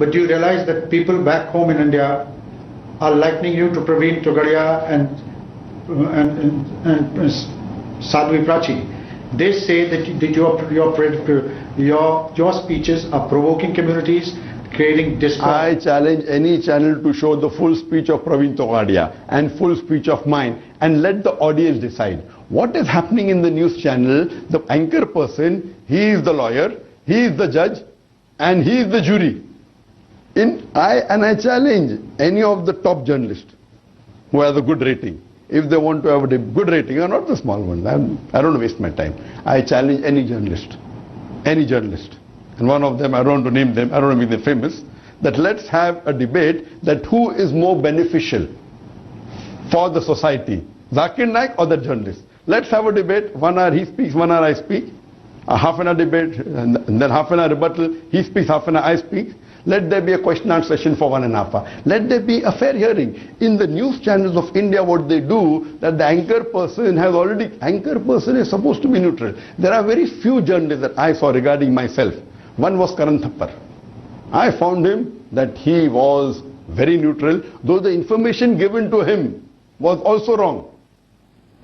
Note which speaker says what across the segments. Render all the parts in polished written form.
Speaker 1: But do you realize that people back home in India are likening you to Praveen Togadia and Sadhvi Prachi? They say that your speeches are provoking communities, creating discord.
Speaker 2: I challenge any channel to show the full speech of Praveen Togadia and full speech of mine and let the audience decide. What is happening in the news channel, the anchor person, he is the lawyer, he is the judge, and he is the jury. I challenge any of the top journalists who have a good rating. If they want to have a good rating, or not the small one, I don't waste my time. I challenge any journalist. And one of them, I don't want to name them, I don't want to make them famous, that let's have a debate that who is more beneficial for the society, Zakir Naik or the journalist. Let's have a debate, 1 hour he speaks, 1 hour I speak, a half an hour debate, and then half an hour rebuttal, he speaks, half an hour I speak. Let there be a question and answer session for 1.5 hours. Let there be a fair hearing. In the news channels of India, what they do, that the anchor person is supposed to be neutral. There are very few journalists that I saw regarding myself. One was Karan Thappar. I found him that he was very neutral, though the information given to him was also wrong.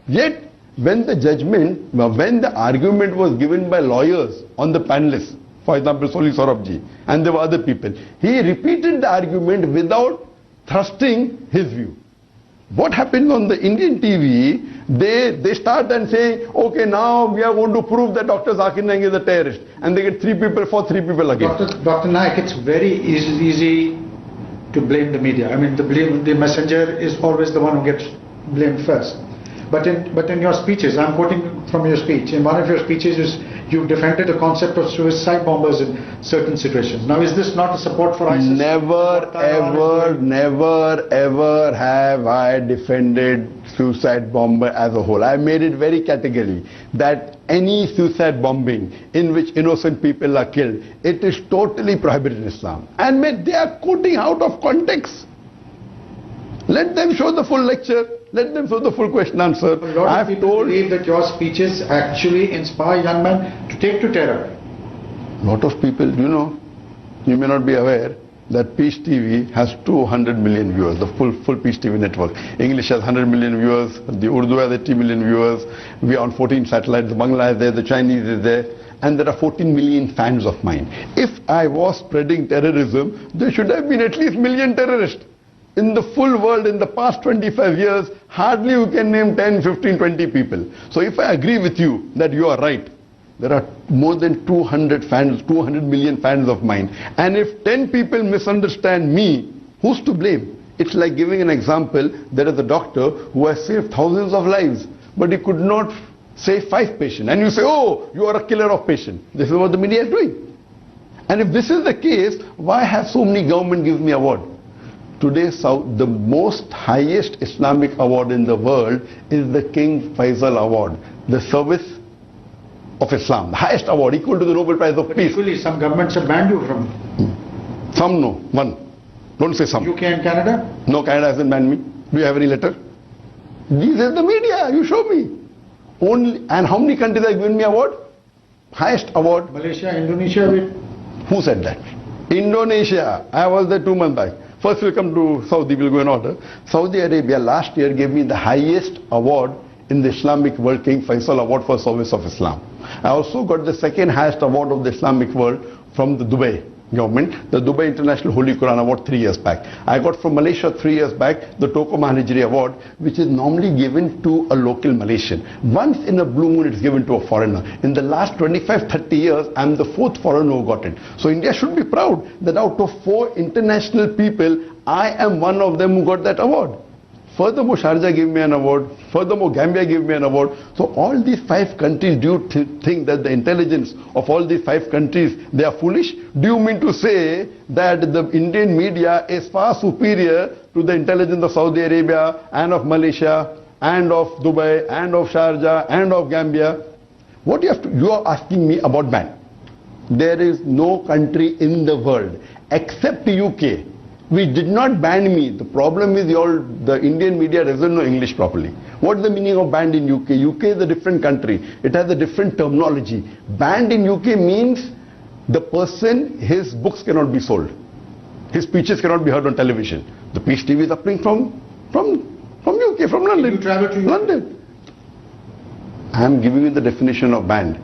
Speaker 2: Yet, when the argument was given by lawyers on the panelists, for example, Soli Saurabhji, and there were other people, he repeated the argument without thrusting his view. What happens on the Indian TV, they start and say, okay, now we are going to prove that Dr. Zakir Naik is a terrorist, and they get 3 people for, 3 people against.
Speaker 1: Dr. Naik, it's very easy to blame the media. I mean, the messenger is always the one who gets blamed first. But in your speeches, I'm quoting from your speech, in one of your speeches you defended the concept of suicide bombers in certain situations. Now, is this not a support for ISIS?
Speaker 2: Never ever have I defended suicide bomber as a whole. I made it very categorically that any suicide bombing in which innocent people are killed, it is totally prohibited in Islam. And they are quoting out of context. Let them show the full lecture. Let them show the full question answer.
Speaker 1: A lot of people believe that your speeches actually inspire young men to take to terror.
Speaker 2: A lot of people, you may not be aware that Peace TV has 200 million viewers, the full Peace TV network. English has 100 million viewers, the Urdu has 80 million viewers, we are on 14 satellites, the Bangla is there, the Chinese is there, and there are 14 million fans of mine. If I was spreading terrorism, there should have been at least a million terrorists. In the full world, in the past 25 years, hardly you can name 10, 15, 20 people. So if I agree with you that you are right, there are more than 200 million fans of mine. And if 10 people misunderstand me, who's to blame? It's like giving an example. There is a doctor who has saved thousands of lives, but he could not save 5 patients. And you say, oh, you are a killer of patients. This is what the media is doing. And if this is the case, why have so many government give me award? Today, the most highest Islamic award in the world is the King Faisal Award, the service of Islam, the highest award, equal to the Nobel Prize of Peace.
Speaker 1: Equally, some governments have banned you from.
Speaker 2: Some no, one. Don't say some.
Speaker 1: UK and Canada?
Speaker 2: No, Canada hasn't banned me. Do you have any letter? This is the media, you show me. And how many countries have given me award? Highest award.
Speaker 1: Malaysia, Indonesia.
Speaker 2: Who said that? Indonesia. I was there 2 months back. First we'll come to Saudi, we'll go in order. Saudi Arabia last year gave me the highest award in the Islamic world, King Faisal Award for Service of Islam. I also got the 2nd highest award of the Islamic world from the Dubai government, the Dubai International Holy Quran Award 3 years back. I got from Malaysia 3 years back the Toko Mahanajiri Award, which is normally given to a local Malaysian. Once in a blue moon it's given to a foreigner. In the last 25-30 years, I'm the 4th foreigner who got it. So India should be proud that out of 4 international people, I am one of them who got that award. Furthermore, Sharjah gave me an award. Furthermore, Gambia gave me an award. So all these 5 countries, do you think that the intelligence of all these 5 countries, they are foolish? Do you mean to say that the Indian media is far superior to the intelligence of Saudi Arabia and of Malaysia and of Dubai and of Sharjah and of Gambia? What you are asking me about ban. There is no country in the world except the UK. We did not ban me. The problem is the Indian media doesn't know English properly. What is the meaning of banned in UK? UK is a different country. It has a different terminology. Banned in UK means the person, his books cannot be sold. His speeches cannot be heard on television. The Peace TV is uplink from UK, from London.
Speaker 1: You travel to
Speaker 2: London. I am giving you the definition of banned.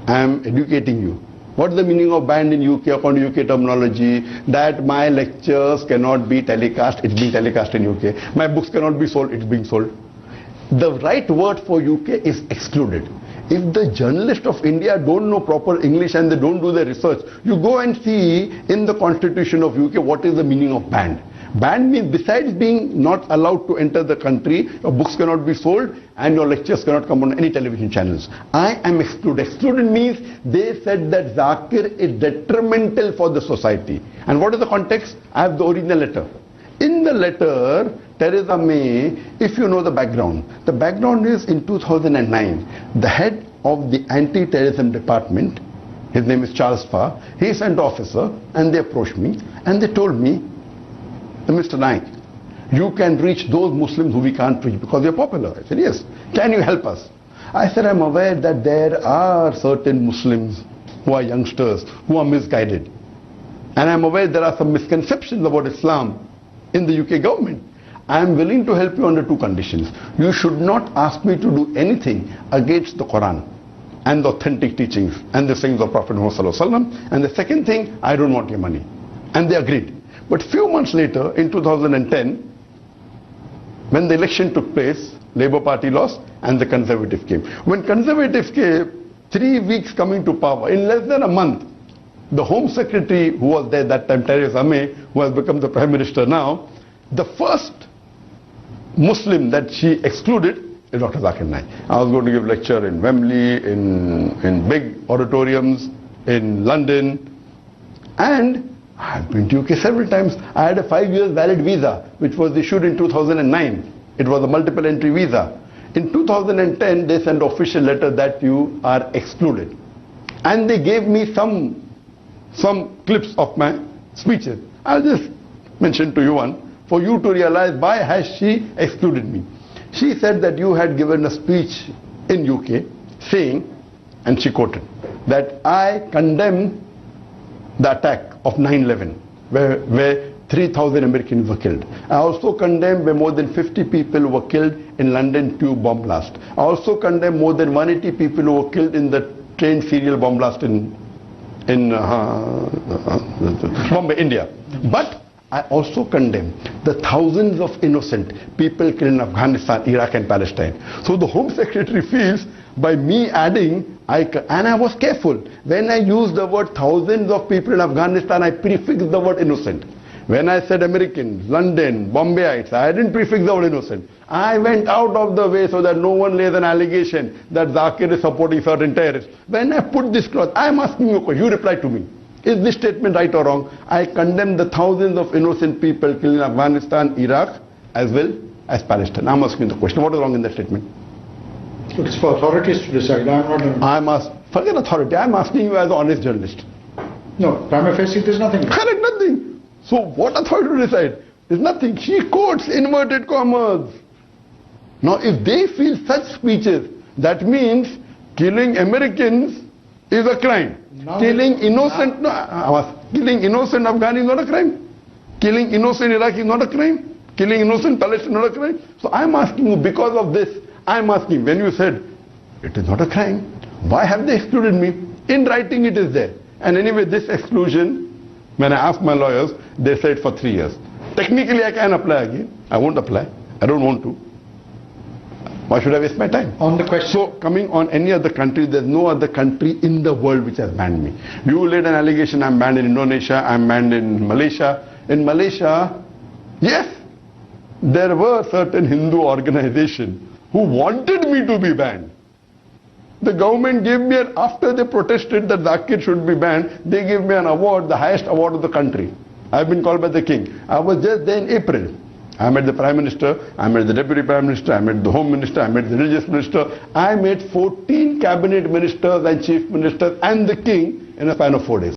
Speaker 2: I am educating you. What is the meaning of banned in UK according to UK terminology? That my lectures cannot be telecast. It's being telecast in UK. My books cannot be sold. It's being sold. The right word for UK is excluded. If the journalists of India don't know proper English and they don't do their research, you go and see in the constitution of UK what is the meaning of banned. Banned means besides being not allowed to enter the country, your books cannot be sold and your lectures cannot come on any television channels. I am excluded. Excluded means they said that zakir is detrimental for the society. And what is the context? I have the original letter. In the letter, Theresa May, if you know the background is in 2009, the head of the anti-terrorism department, his name is Charles Farr, he sent an officer and they approached me and they told me, Mr. Naik, you can reach those Muslims who we can't reach because you're popular. I said, yes. Can you help us? I said, I'm aware that there are certain Muslims who are youngsters, who are misguided. And I'm aware there are some misconceptions about Islam in the UK government. I am willing to help you under two conditions. You should not ask me to do anything against the Quran and the authentic teachings and the sayings of Prophet Muhammad. And the second thing, I don't want your money. And they agreed. But few months later, in 2010, when the election took place, Labour Party lost and the Conservatives came. When Conservatives came, 3 weeks coming to power, in less than a month, the Home Secretary who was there that time, Theresa May, who has become the Prime Minister now, the first Muslim that she excluded is Dr. Zakir Naik. I was going to give lecture in Wembley, in big auditoriums, in London, and I've been to UK several times. I had a 5-year valid visa, which was issued in 2009. It was a multiple entry visa. In 2010, they sent official letter that you are excluded. And they gave me some clips of my speeches. I'll just mention to you one, for you to realize why has she excluded me. She said that you had given a speech in UK saying, and she quoted, that I condemn the attack of 9/11, where 3,000 Americans were killed. I also condemn where more than 50 people were killed in London tube bomb blast. I also condemn more than 180 people who were killed in the train serial bomb blast in Bombay, India. But I also condemn the thousands of innocent people killed in Afghanistan, Iraq and Palestine. So the Home Secretary feels by me adding, and I was careful. When I used the word thousands of people in Afghanistan, I prefixed the word innocent. When I said Americans, London, Bombayites, I didn't prefix the word innocent. I went out of the way so that no one lays an allegation that Zakir is supporting certain terrorists. When I put this clause, I am asking you a question. You reply to me. Is this statement right or wrong? I condemn the thousands of innocent people killed in Afghanistan, Iraq, as well as Palestine. I'm asking the question. What is wrong in that statement?
Speaker 1: It's for authorities to decide.
Speaker 2: Forget authority. I'm asking you as an honest journalist.
Speaker 1: No, prima facie there's nothing.
Speaker 2: Correct, nothing. So what authority to decide? There's nothing. She quotes inverted commas. Now if they feel such speeches, that means killing Americans is a crime. Killing innocent Afghani is not a crime. Killing innocent Iraqi is not a crime. Killing innocent Palestinian is not a crime. So I'm asking you, because of this, I'm asking, when you said it is not a crime, why have they excluded me? In writing it is there. And anyway, this exclusion, when I asked my lawyers, they said for 3 years. Technically I can apply again. I won't apply. I don't want to. Why should I waste my time?
Speaker 1: On the question.
Speaker 2: So coming on any other country, there's no other country in the world which has banned me. You laid an allegation, I'm banned in Indonesia, I'm banned in Malaysia. In Malaysia, yes, there were certain Hindu organizations who wanted me to be banned. The government gave me, after they protested that Zakir should be banned, they gave me an award, the highest award of the country. I've been called by the king. I was just there in April. I met the Prime Minister, I met the Deputy Prime Minister, I met the Home Minister, I met the Religious Minister. I met 14 cabinet ministers and chief ministers and the king in a span of 4 days.